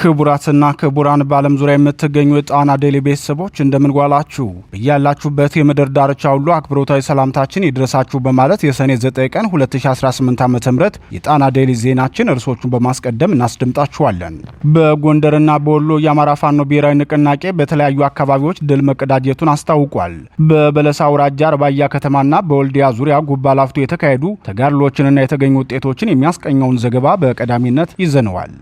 ክቡራትና ክቡራን በዓለም ዙሪያ የምትገኙ የጣና ዴሊ ቤተሰቦች እንደምን ዋላችሁ? በያላችሁበት የምድር ዳርቻ ሁሉ አክብሮታዊ ሰላምታችን ይድረሳችሁ በማለት የሰኔ 9 ቀን 2018 ዓ.ም የጣና ዴሊ ዜናችን እርሶቹን በማስቀደም እናስደምጣችኋለን። በጎንደርና በወሎ የአማራ ፋኖ ብሔራዊ ንቅናቄ በተለያዩ አካባቢዎች ድል መቀዳጀቱን አስታውቋል። በበለሳ አውራጃ አርባያ ከተማና በወልዲያ ዙሪያ ጉባ ላፍቶ የተካሄዱ ተጋድሎችንና የተገኙ ውጤቶችን የሚያስቀኘውን ዘገባ በቀዳሚነት ይዘነዋል።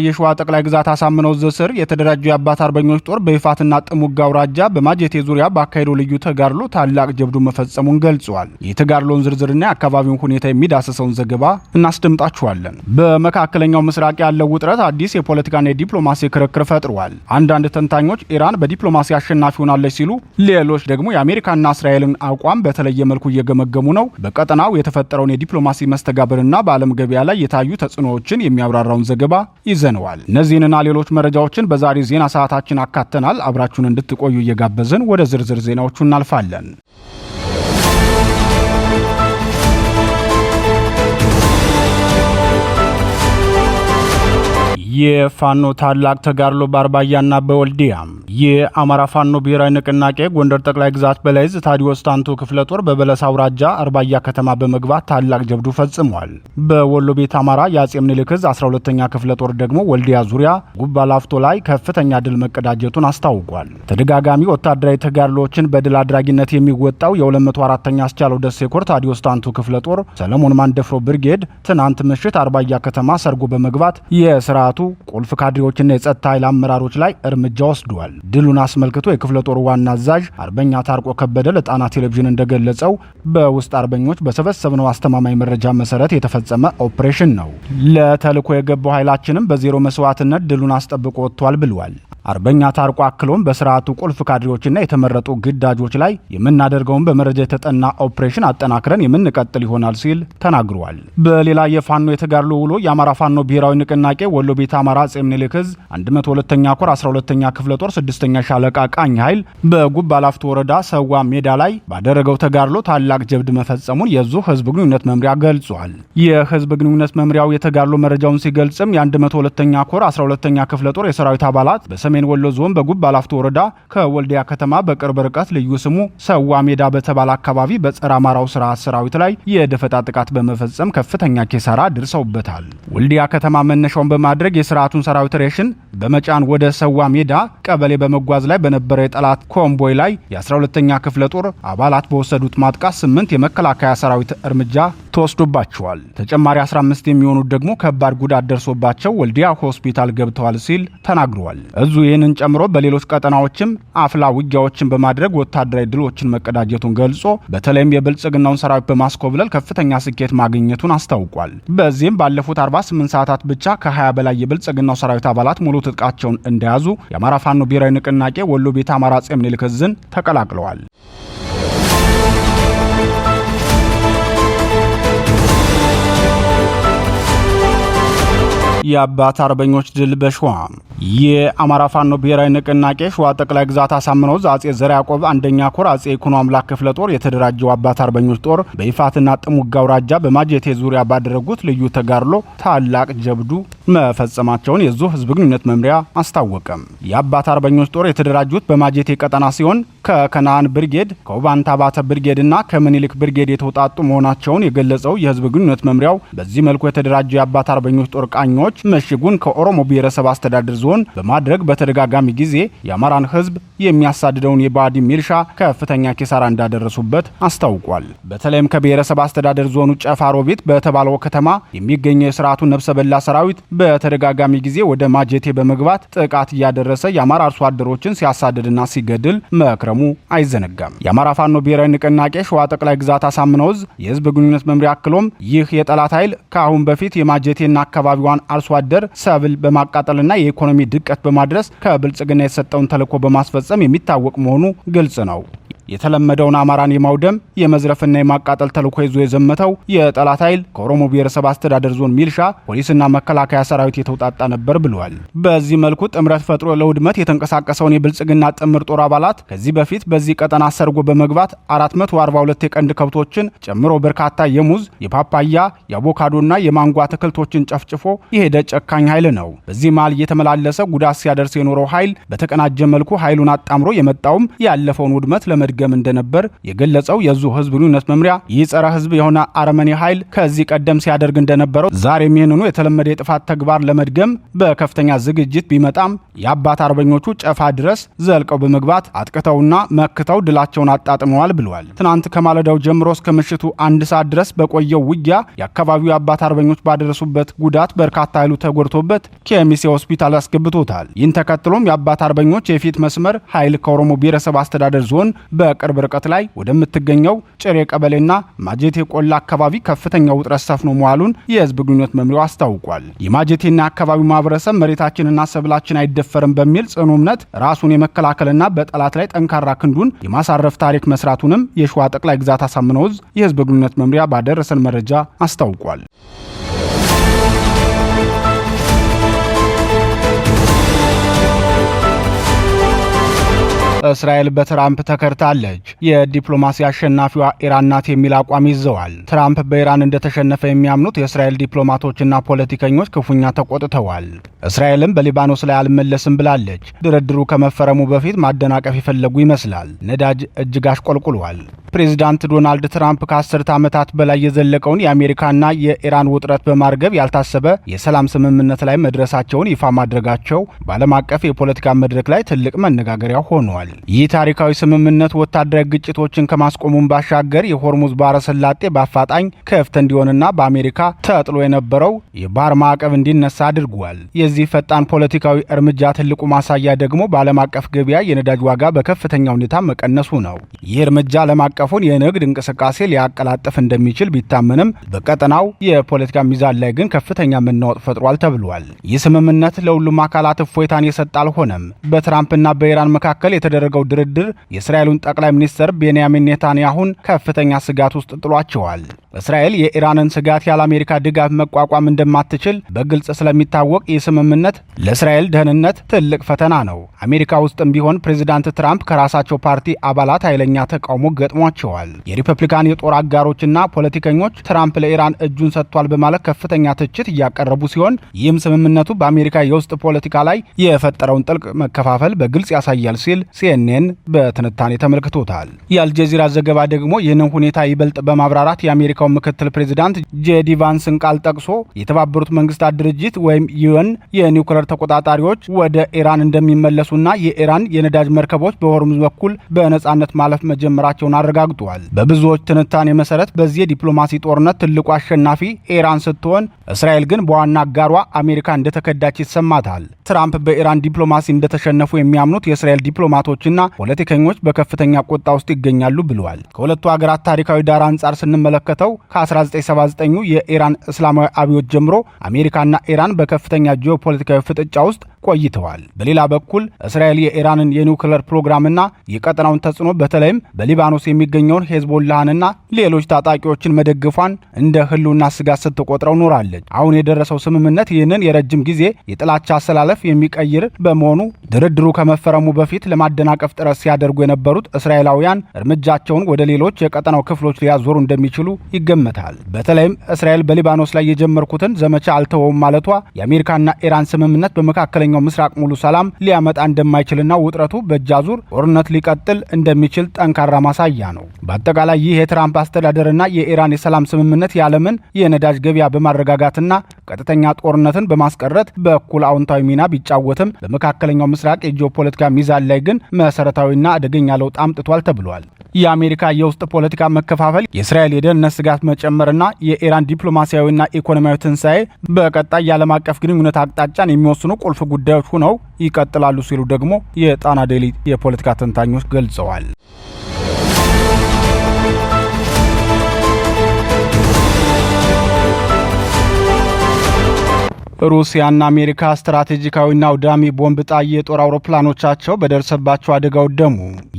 የሸዋ ጠቅላይ ግዛት አሳምነው ዘስር የተደራጁ የአባት አርበኞች ጦር በይፋትና ጥሙጋ አውራጃ በማጀቴ ዙሪያ ባካሄደው ልዩ ተጋድሎ ታላቅ ጀብዱ መፈጸሙን ገልጿል። የተጋድሎውን ዝርዝርና የአካባቢውን ሁኔታ የሚዳስሰውን ዘገባ እናስደምጣችኋለን። በመካከለኛው ምስራቅ ያለው ውጥረት አዲስ የፖለቲካና የዲፕሎማሲ ክርክር ፈጥሯል። አንዳንድ ተንታኞች ኢራን በዲፕሎማሲ አሸናፊ ሆናለች ሲሉ፣ ሌሎች ደግሞ የአሜሪካና እስራኤልን አቋም በተለየ መልኩ እየገመገሙ ነው። በቀጠናው የተፈጠረውን የዲፕሎማሲ መስተጋብርና በዓለም ገበያ ላይ የታዩ ተጽዕኖዎችን የሚያብራራውን ዘገባ ይዘነዋል። እነዚህንና ሌሎች መረጃዎችን በዛሬ ዜና ሰዓታችን አካተናል። አብራችሁን እንድትቆዩ እየጋበዝን ወደ ዝርዝር ዜናዎቹ እናልፋለን። የፋኖ ታላቅ ተጋድሎ በአርባያና በወልዲያ። የአማራ ፋኖ ብሔራዊ ንቅናቄ ጎንደር ጠቅላይ ግዛት በላይ ዕዝ ታዲዮስ ታንቱ ክፍለ ጦር በበለሳ አውራጃ አርባያ ከተማ በመግባት ታላቅ ጀብዱ ፈጽሟል። በወሎ ቤት አማራ የአጼ ምኒልክ ዕዝ 12ኛ ክፍለ ጦር ደግሞ ወልዲያ ዙሪያ ጉባ ላፍቶ ላይ ከፍተኛ ድል መቀዳጀቱን አስታውቋል። ተደጋጋሚ ወታደራዊ ተጋድሎችን በድል አድራጊነት የሚወጣው የ204ኛ አስቻለው ደሴ ኮር ታዲዮስ ታንቱ ክፍለ ጦር ሰለሞን ማንደፍሮ ብርጌድ ትናንት ምሽት አርባያ ከተማ ሰርጎ በመግባት የስርዓቱ ቁልፍ ካድሬዎችና የጸጥታ ኃይል አመራሮች ላይ እርምጃ ወስዷል። ድሉን አስመልክቶ የክፍለ ጦሩ ዋና አዛዥ አርበኛ ታርቆ ከበደ ለጣና ቴሌቪዥን እንደገለጸው በውስጥ አርበኞች በሰበሰብነው አስተማማኝ መረጃ መሰረት የተፈጸመ ኦፕሬሽን ነው። ለተልዕኮ የገባው ኃይላችንም በዜሮ መስዋዕትነት ድሉን አስጠብቆ ወጥቷል ብሏል። አርበኛ ታርቆ አክሎም በስርዓቱ ቁልፍ ካድሬዎችና የተመረጡ ግዳጆች ላይ የምናደርገውን በመረጃ የተጠና ኦፕሬሽን አጠናክረን የምንቀጥል ይሆናል ሲል ተናግሯል። በሌላ የፋኖ የተጋድሎ ውሎ የአማራ ፋኖ ብሔራዊ ንቅናቄ ወሎ ቤት አማራ አጼ ምኒልክ ዕዝ 102ኛ ኮር 12ኛ ክፍለ ጦር 6ኛ ሻለቃ ቃኝ ኃይል በጉባ ላፍቶ ወረዳ ሰዋ ሜዳ ላይ ባደረገው ተጋድሎ ታላቅ ጀብድ መፈጸሙን የዙ ህዝብ ግንኙነት መምሪያ ገልጿል። የህዝብ ግንኙነት መምሪያው የተጋድሎ መረጃውን ሲገልጽም የ102ኛ ኮር 12ኛ ክፍለ ጦር የሰራዊት አባላት በሰሜን ወሎ ዞን በጉባ ላፍቶ ወረዳ ከወልዲያ ከተማ በቅርብ ርቀት ልዩ ስሙ ሰዋ ሜዳ በተባለ አካባቢ በጸረ አማራው ስርዓት ሰራዊት ላይ የደፈጣ ጥቃት በመፈጸም ከፍተኛ ኪሳራ ደርሰውበታል። ወልዲያ ከተማ መነሻውን በማድረግ የስርዓቱን ሰራዊት ሬሽን በመጫን ወደ ሰዋ ሜዳ ቀበሌ በመጓዝ ላይ በነበረ የጠላት ኮምቦይ ላይ የ12ኛ ክፍለ ጦር አባላት በወሰዱት ማጥቃት 8 የመከላከያ ሰራዊት እርምጃ ተወስዶባቸዋል። ተጨማሪ 15 የሚሆኑት ደግሞ ከባድ ጉዳት ደርሶባቸው ወልዲያ ሆስፒታል ገብተዋል ሲል ተናግሯል። እዙ ይህንን ጨምሮ በሌሎች ቀጠናዎችም አፍላ ውጊያዎችን በማድረግ ወታደራዊ ድሎችን መቀዳጀቱን ገልጾ በተለይም የብልጽግናውን ሰራዊት በማስኮብለል ከፍተኛ ስኬት ማግኘቱን አስታውቋል። በዚህም ባለፉት 48 ሰዓታት ብቻ ከ20 በላይ የብልጽግናው ሰራዊት አባላት ሙሉ ትጥቃቸውን እንደያዙ የአማራ ፋኖ ብሔራዊ ንቅናቄ ወሎ ቤት አማራ አጼ ምኒልክ ዕዝን ተቀላቅለዋል። የአባት አርበኞች ድል በሸዋ። የአማራ ፋኖ ብሔራዊ ንቅናቄ ሸዋ ጠቅላይ ግዛት አሳምነው ዕዝ አጼ ዘርዓ ያዕቆብ 1ኛ ኮር አጼ ይኩኖ አምላክ ክፍለ ጦር የተደራጀው አባት አርበኞች ጦር በይፋትና ጥሙጋ አውራጃ በማጀቴ ዙሪያ ባደረጉት ልዩ ተጋድሎ ታላቅ ጀብዱ መፈጸማቸውን የዙ ህዝብ ግንኙነት መምሪያ አስታወቀም። የአባት አርበኞች ጦር የተደራጁት በማጀቴ ቀጠና ሲሆን ከከናን ብርጌድ፣ ከውባንታ ባተ ብርጌድና ከምኒልክ ብርጌድ የተውጣጡ መሆናቸውን የገለጸው የህዝብ ግንኙነት መምሪያው በዚህ መልኩ የተደራጀው የአባት አርበኞች ጦር ቃኞች ምሽጉን ከኦሮሞ ብሔረሰብ አስተዳደር ዞን በማድረግ በተደጋጋሚ ጊዜ የአማራን ህዝብ የሚያሳድደውን የባዲ ሚልሻ ከፍተኛ ኪሳራ እንዳደረሱበት አስታውቋል። በተለይም ከብሔረሰብ አስተዳደር ዞኑ ጨፋሮቢት በተባለው ከተማ የሚገኘው የስርዓቱ ነፍሰ በላ ሰራዊት በተደጋጋሚ ጊዜ ወደ ማጀቴ በመግባት ጥቃት እያደረሰ የአማራ አርሶ አደሮችን ሲያሳድድና ሲገድል መክረሙ አይዘነጋም። የአማራ ፋኖ ብሔራዊ ንቅናቄ ሸዋ ጠቅላይ ግዛት አሳምነው ዕዝ የህዝብ ግንኙነት መምሪያ አክሎም ይህ የጠላት ኃይል ከአሁን በፊት የማጀቴና አካባቢዋን አርሶ አደር ሰብል በማቃጠልና የኢኮኖሚ ድቀት በማድረስ ከብልጽግና የተሰጠውን ተልዕኮ በማስፈጸም የሚታወቅ መሆኑ ግልጽ ነው። የተለመደውን አማራን የማውደም የመዝረፍና የማቃጠል ተልዕኮ ይዞ የዘመተው የጠላት ኃይል ከኦሮሞ ብሔረሰብ አስተዳደር ዞን ሚልሻ፣ ፖሊስና መከላከያ ሰራዊት የተውጣጣ ነበር ብሏል። በዚህ መልኩ ጥምረት ፈጥሮ ለውድመት የተንቀሳቀሰውን የብልጽግና ጥምር ጦር አባላት ከዚህ በፊት በዚህ ቀጠና ሰርጎ በመግባት 442 የቀንድ ከብቶችን ጨምሮ በርካታ የሙዝ፣ የፓፓያ፣ የአቮካዶና የማንጎ አትክልቶችን ጨፍጭፎ የሄደ ጨካኝ ኃይል ነው። በዚህ መሃል እየተመላለሰ ጉዳት ሲያደርስ የኖረው ኃይል በተቀናጀ መልኩ ኃይሉን አጣምሮ የመጣውም ያለፈውን ውድመት ለመድገም እንደነበር የገለጸው የዙ ህዝብ ግንኙነት መምሪያ ይህ ጸረ ህዝብ የሆነ አረመኔ ኃይል ከዚህ ቀደም ሲያደርግ እንደነበረው ዛሬም ይህንኑ የተለመደ የጥፋት ተግባር ለመድገም በከፍተኛ ዝግጅት ቢመጣም የአባት አርበኞቹ ጨፋ ድረስ ዘልቀው በመግባት አጥቅተውና መክተው ድላቸውን አጣጥመዋል ብሏል። ትናንት ከማለዳው ጀምሮ እስከ ምሽቱ 1 ሰዓት ድረስ በቆየው ውጊያ የአካባቢው የአባት አርበኞች ባደረሱበት ጉዳት በርካታ ኃይሉ ተጎድቶበት ከሚሴ ሆስፒታል አስገብቶታል። ይህን ተከትሎም የአባት አርበኞች የፊት መስመር ኃይል ከኦሮሞ ብሔረሰብ አስተዳደር ዞን በቅርብ ርቀት ላይ ወደምትገኘው ጭሬ ቀበሌና ማጀቴ ቆላ አካባቢ ከፍተኛ ውጥረት ሰፍኖ መዋሉን የህዝብ ግንኙነት መምሪያው አስታውቋል። የማጀቴና አካባቢው ማህበረሰብ መሬታችንና ሰብላችን አይደፈርም በሚል ጽኑ እምነት ራሱን የመከላከልና በጠላት ላይ ጠንካራ ክንዱን የማሳረፍ ታሪክ መስራቱንም የሸዋ ጠቅላይ ግዛት አሳምነው ዕዝ የህዝብ ግንኙነት መምሪያ ባደረሰን መረጃ አስታውቋል። እስራኤል በትራምፕ ተከርታለች። የዲፕሎማሲ አሸናፊዋ ኢራን ናት የሚል አቋም ይዘዋል። ትራምፕ በኢራን እንደተሸነፈ የሚያምኑት የእስራኤል ዲፕሎማቶችና ፖለቲከኞች ክፉኛ ተቆጥተዋል። እስራኤልም በሊባኖስ ላይ አልመለስም ብላለች። ድርድሩ ከመፈረሙ በፊት ማደናቀፍ የፈለጉ ይመስላል። ነዳጅ እጅግ አሽቆልቁሏል። ፕሬዚዳንት ዶናልድ ትራምፕ ከ10 ዓመታት በላይ የዘለቀውን የአሜሪካና የኢራን ውጥረት በማርገብ ያልታሰበ የሰላም ስምምነት ላይ መድረሳቸውን ይፋ ማድረጋቸው በዓለም አቀፍ የፖለቲካ መድረክ ላይ ትልቅ መነጋገሪያ ሆኗል። ይህ ታሪካዊ ስምምነት ወታደራዊ ግጭቶችን ከማስቆሙም ባሻገር የሆርሙዝ ባህረ ሰላጤ በአፋጣኝ ክፍት እንዲሆንና በአሜሪካ ተጥሎ የነበረው የባህር ማዕቀብ እንዲነሳ አድርጓል። የዚህ ፈጣን ፖለቲካዊ እርምጃ ትልቁ ማሳያ ደግሞ በዓለም አቀፍ ገበያ የነዳጅ ዋጋ በከፍተኛ ሁኔታ መቀነሱ ነው። ይህ እርምጃ ዓለም አቀፉን የንግድ እንቅስቃሴ ሊያቀላጥፍ እንደሚችል ቢታመንም በቀጠናው የፖለቲካ ሚዛን ላይ ግን ከፍተኛ መናወጥ ፈጥሯል ተብሏል። ይህ ስምምነት ለሁሉም አካላት እፎይታን የሰጠ አልሆነም። በትራምፕና በኢራን መካከል የተደረገው ድርድር የእስራኤሉን ጠቅላይ ሚኒስትር ቤንያሚን ኔታንያሁን ከፍተኛ ስጋት ውስጥ ጥሏቸዋል። እስራኤል የኢራንን ስጋት ያለ አሜሪካ ድጋፍ መቋቋም እንደማትችል በግልጽ ስለሚታወቅ ይህ ስምምነት ለእስራኤል ደህንነት ትልቅ ፈተና ነው። አሜሪካ ውስጥም ቢሆን ፕሬዚዳንት ትራምፕ ከራሳቸው ፓርቲ አባላት ኃይለኛ ተቃውሞ ገጥሟቸዋል። የሪፐብሊካን የጦር አጋሮችና ፖለቲከኞች ትራምፕ ለኢራን እጁን ሰጥቷል በማለት ከፍተኛ ትችት እያቀረቡ ሲሆን ይህም ስምምነቱ በአሜሪካ የውስጥ ፖለቲካ ላይ የፈጠረውን ጥልቅ መከፋፈል በግልጽ ያሳያል ሲል ሲኤንኤን በትንታኔ ተመልክቶታል። የአልጀዚራ ዘገባ ደግሞ ይህንን ሁኔታ ይበልጥ በማብራራት የአሜሪካው ምክትል ፕሬዚዳንት ጄዲ ቫንስን ቃል ጠቅሶ የተባበሩት መንግስታት ድርጅት ወይም ዩኤን የኒውክሌር ተቆጣጣሪዎች ወደ ኢራን እንደሚመለሱና የኢራን የነዳጅ መርከቦች በሆርሙዝ በኩል በነጻነት ማለፍ መጀመራቸውን አረጋግጧል። በብዙዎች ትንታኔ መሰረት በዚህ የዲፕሎማሲ ጦርነት ትልቁ አሸናፊ ኢራን ስትሆን እስራኤል ግን በዋና አጋሯ አሜሪካ እንደተከዳች ይሰማታል። ትራምፕ በኢራን ዲፕሎማሲ እንደተሸነፉ የሚያምኑት የእስራኤል ዲፕሎማቶችና ፖለቲከኞች በከፍተኛ ቁጣ ውስጥ ይገኛሉ ብለዋል። ከሁለቱ ሀገራት ታሪካዊ ዳራ አንጻር ስንመለከተው ከ1979 የኢራን እስላማዊ አብዮት ጀምሮ አሜሪካና ኢራን በከፍተኛ ጂኦፖለቲካዊ ፍጥጫ ውስጥ ቆይተዋል። በሌላ በኩል እስራኤል የኢራንን የኒውክሌር ፕሮግራምና የቀጠናውን ተጽዕኖ በተለይም በሊባኖስ የሚገኘውን ሄዝቦላህንና ሌሎች ታጣቂዎችን መደገፏን እንደ ህልውና ስጋት ስትቆጥረው ኖራለች። አሁን የደረሰው ስምምነት ይህንን የረጅም ጊዜ የጥላቻ አሰላለፍ የሚቀይር በመሆኑ ድርድሩ ከመፈረሙ በፊት ለማደናቀፍ ጥረት ሲያደርጉ የነበሩት እስራኤላውያን እርምጃቸውን ወደ ሌሎች የቀጠናው ክፍሎች ሊያዞሩ እንደሚችሉ ይገመታል። በተለይም እስራኤል በሊባኖስ ላይ የጀመርኩትን ዘመቻ አልተወውም ማለቷ የአሜሪካና ኢራን ስምምነት በመካከለኛው ምስራቅ ሙሉ ሰላም ሊያመጣ እንደማይችልና ውጥረቱ በእጃዙር ጦርነት ሊቀጥል እንደሚችል ጠንካራ ማሳያ ነው። በአጠቃላይ ይህ የትራምፕ አስተዳደርና የኢራን የሰላም ስምምነት የዓለምን የነዳጅ ገበያ በማረጋጋትና ቀጥተኛ ጦርነትን በማስቀረት በኩል አዎንታዊ ሚና ቢጫወትም በመካከለኛው ምስራቅ የጂኦፖለቲካ ሚዛን ላይ ግን መሰረታዊና አደገኛ ለውጥ አምጥቷል ተብሏል። የአሜሪካ የውስጥ ፖለቲካ መከፋፈል፣ የእስራኤል የደህንነት ስጋት መጨመርና የኢራን ዲፕሎማሲያዊና ኢኮኖሚያዊ ትንሳኤ በቀጣይ የዓለም አቀፍ ግንኙነት አቅጣጫን የሚወስኑ ቁልፍ ጉዳዮች ሆነው ይቀጥላሉ ሲሉ ደግሞ የጣና ዴይሊ የፖለቲካ ተንታኞች ገልጸዋል። ሩሲያና አሜሪካ ስትራቴጂካዊና አውዳሚ ቦምብ ጣይ የጦር አውሮፕላኖቻቸው በደረሰባቸው አደጋ ወደሙ።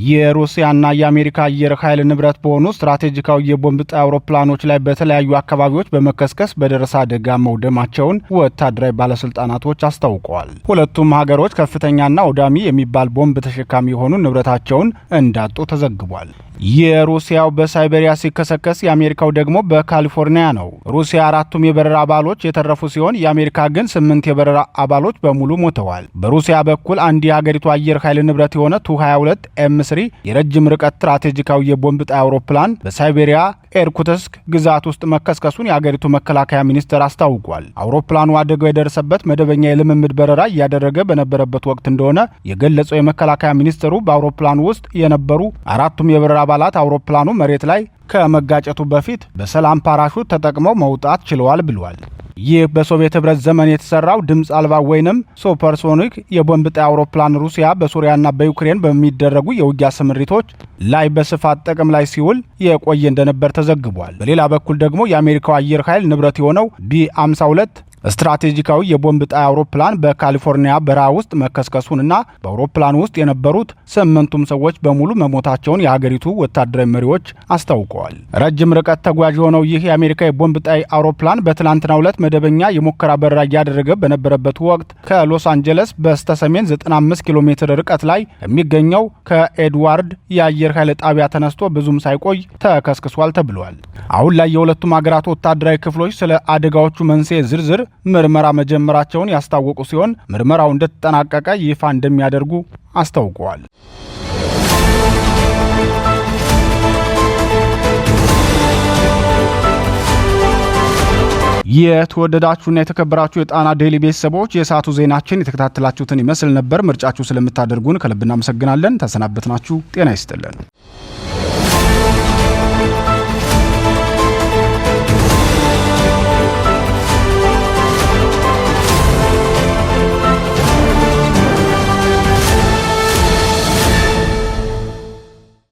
የሩሲያና የአሜሪካ አየር ኃይል ንብረት በሆኑ ስትራቴጂካዊ የቦምብ ጣይ አውሮፕላኖች ላይ በተለያዩ አካባቢዎች በመከስከስ በደረሰ አደጋ መውደማቸውን ወታደራዊ ባለስልጣናቶች አስታውቀዋል። ሁለቱም ሀገሮች ከፍተኛና አውዳሚ የሚባል ቦምብ ተሸካሚ የሆኑ ንብረታቸውን እንዳጡ ተዘግቧል። የሩሲያው በሳይቤሪያ ሲከሰከስ የአሜሪካው ደግሞ በካሊፎርኒያ ነው። ሩሲያ 4ቱም የበረራ አባሎች የተረፉ ሲሆን የአሜሪካ ግን 8 የበረራ አባሎች በሙሉ ሞተዋል። በሩሲያ በኩል አንድ የሀገሪቱ አየር ኃይል ንብረት የሆነ ቱ-22 ኤም3 የረጅም ርቀት ስትራቴጂካዊ የቦምብ ጣይ አውሮፕላን በሳይቤሪያ ኤርኩትስክ ግዛት ውስጥ መከስከሱን የሀገሪቱ መከላከያ ሚኒስቴር አስታውቋል። አውሮፕላኑ አደጋው የደረሰበት መደበኛ የልምምድ በረራ እያደረገ በነበረበት ወቅት እንደሆነ የገለጸው የመከላከያ ሚኒስቴሩ በአውሮፕላኑ ውስጥ የነበሩ 4ቱም የበረራ አባላት አውሮፕላኑ መሬት ላይ ከመጋጨቱ በፊት በሰላም ፓራሹት ተጠቅመው መውጣት ችለዋል ብሏል። ይህ በሶቪየት ህብረት ዘመን የተሰራው ድምፅ አልባ ወይንም ሱፐርሶኒክ የቦምብ ጣይ አውሮፕላን ሩሲያ በሶሪያና በዩክሬን በሚደረጉ የውጊያ ስምሪቶች ላይ በስፋት ጥቅም ላይ ሲውል የቆየ እንደነበር ተዘግቧል። በሌላ በኩል ደግሞ የአሜሪካው አየር ኃይል ንብረት የሆነው ቢ-52 ስትራቴጂካዊ የቦምብ ጣይ አውሮፕላን በካሊፎርኒያ በረሃ ውስጥ መከስከሱንና በአውሮፕላን ውስጥ የነበሩት 8ቱም ሰዎች በሙሉ መሞታቸውን የሀገሪቱ ወታደራዊ መሪዎች አስታውቀዋል። ረጅም ርቀት ተጓዥ የሆነው ይህ የአሜሪካ የቦምብ ጣይ አውሮፕላን በትናንትናው ዕለት መደበኛ የሙከራ በረራ እያደረገ በነበረበት ወቅት ከሎስ አንጀለስ በስተሰሜን 95 ኪሎ ሜትር ርቀት ላይ የሚገኘው ከኤድዋርድ የአየር ኃይል ጣቢያ ተነስቶ ብዙም ሳይቆይ ተከስክሷል ተብሏል። አሁን ላይ የሁለቱም ሀገራት ወታደራዊ ክፍሎች ስለ አደጋዎቹ መንስኤ ዝርዝር ምርመራ መጀመራቸውን ያስታወቁ ሲሆን ምርመራው እንደተጠናቀቀ ይፋ እንደሚያደርጉ አስታውቀዋል። የተወደዳችሁና የተከበራችሁ የጣና ዴይሊ ቤተሰቦች የሰዓቱ ዜናችን የተከታተላችሁትን ይመስል ነበር። ምርጫችሁ ስለምታደርጉን ከልብ እናመሰግናለን። ተሰናበትናችሁ። ጤና ይስጥልን።